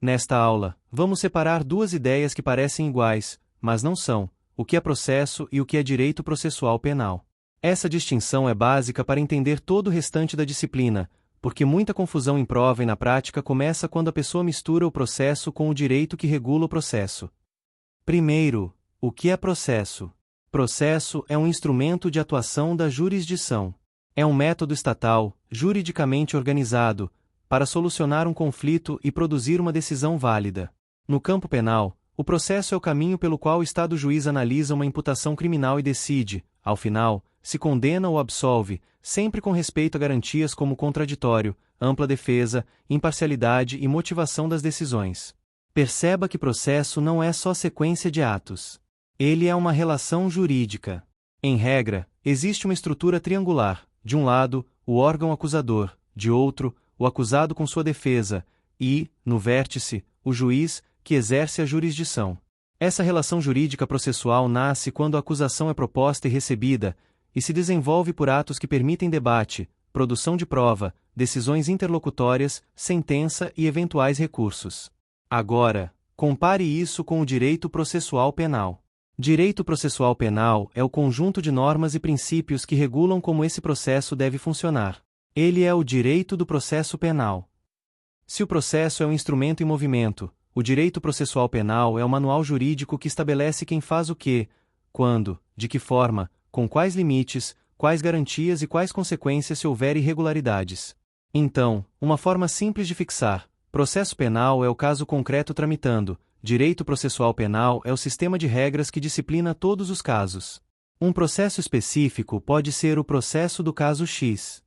Nesta aula, vamos separar duas ideias que parecem iguais, mas não são: o que é processo e o que é direito processual penal. Essa distinção é básica para entender todo o restante da disciplina, porque muita confusão em prova e na prática começa quando a pessoa mistura o processo com o direito que regula o processo. Primeiro, o que é processo? Processo é um instrumento de atuação da jurisdição. É um método estatal, juridicamente organizado, para solucionar um conflito e produzir uma decisão válida. No campo penal, o processo é o caminho pelo qual o Estado juiz analisa uma imputação criminal e decide, ao final, se condena ou absolve, sempre com respeito a garantias como contraditório, ampla defesa, imparcialidade e motivação das decisões. Perceba que processo não é só sequência de atos. Ele é uma relação jurídica. Em regra, existe uma estrutura triangular: de um lado, o órgão acusador, de outro, o acusado com sua defesa, e, no vértice, o juiz, que exerce a jurisdição. Essa relação jurídica processual nasce quando a acusação é proposta e recebida, e se desenvolve por atos que permitem debate, produção de prova, decisões interlocutórias, sentença e eventuais recursos. Agora, compare isso com o direito processual penal. Direito processual penal é o conjunto de normas e princípios que regulam como esse processo deve funcionar. Ele é o direito do processo penal. Se o processo é um instrumento em movimento, o direito processual penal é o manual jurídico que estabelece quem faz o quê, quando, de que forma, com quais limites, quais garantias e quais consequências se houver irregularidades. Então, uma forma simples de fixar: processo penal é o caso concreto tramitando, direito processual penal é o sistema de regras que disciplina todos os casos. Um processo específico pode ser o processo do caso X.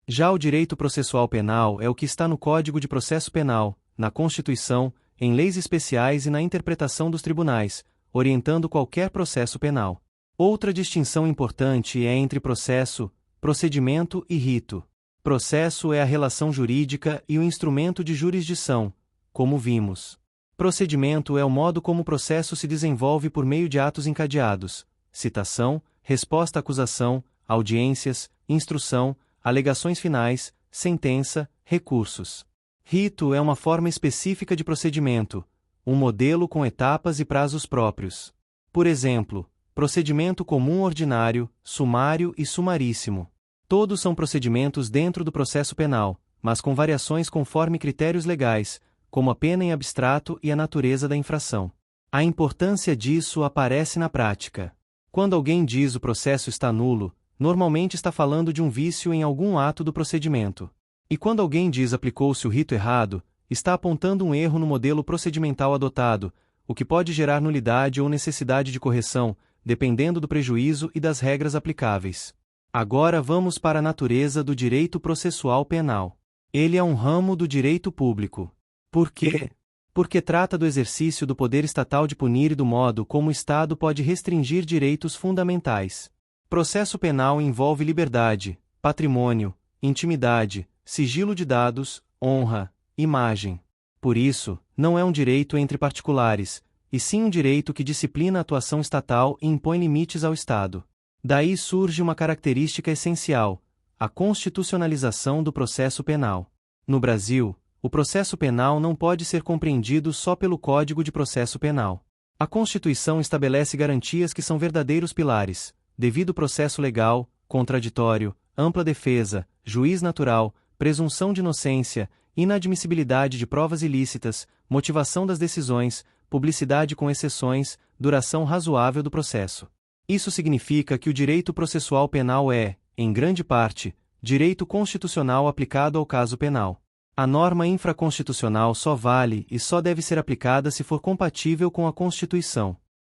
Já o direito processual penal é o que está no Código de Processo Penal, na Constituição, em leis especiais e na interpretação dos tribunais, orientando qualquer processo penal. Outra distinção importante é entre processo, procedimento e rito. Processo é a relação jurídica e o instrumento de jurisdição, como vimos. Procedimento é o modo como o processo se desenvolve por meio de atos encadeados: citação, resposta à acusação, audiências, instrução, alegações finais, sentença, recursos. Rito é uma forma específica de procedimento, um modelo com etapas e prazos próprios. Por exemplo, procedimento comum ordinário, sumário e sumaríssimo. Todos são procedimentos dentro do processo penal, mas com variações conforme critérios legais, como a pena em abstrato e a natureza da infração. A importância disso aparece na prática. Quando alguém diz o processo está nulo, normalmente está falando de um vício em algum ato do procedimento. E quando alguém diz aplicou-se o rito errado, está apontando um erro no modelo procedimental adotado, o que pode gerar nulidade ou necessidade de correção, dependendo do prejuízo e das regras aplicáveis. Agora vamos para a natureza do direito processual penal. Ele é um ramo do direito público. Por quê? Porque trata do exercício do poder estatal de punir e do modo como o Estado pode restringir direitos fundamentais. Processo penal envolve liberdade, patrimônio, intimidade, sigilo de dados, honra, imagem. Por isso, não é um direito entre particulares, e sim um direito que disciplina a atuação estatal e impõe limites ao Estado. Daí surge uma característica essencial: a constitucionalização do processo penal. No Brasil, o processo penal não pode ser compreendido só pelo Código de Processo Penal. A Constituição estabelece garantias que são verdadeiros pilares: devido processo legal, contraditório, ampla defesa, juiz natural, presunção de inocência, inadmissibilidade de provas ilícitas, motivação das decisões, publicidade com exceções, duração razoável do processo. Isso significa que o direito processual penal é, em grande parte, direito constitucional aplicado ao caso penal. A norma infraconstitucional só vale e só deve ser aplicada se for compatível com a Constituição.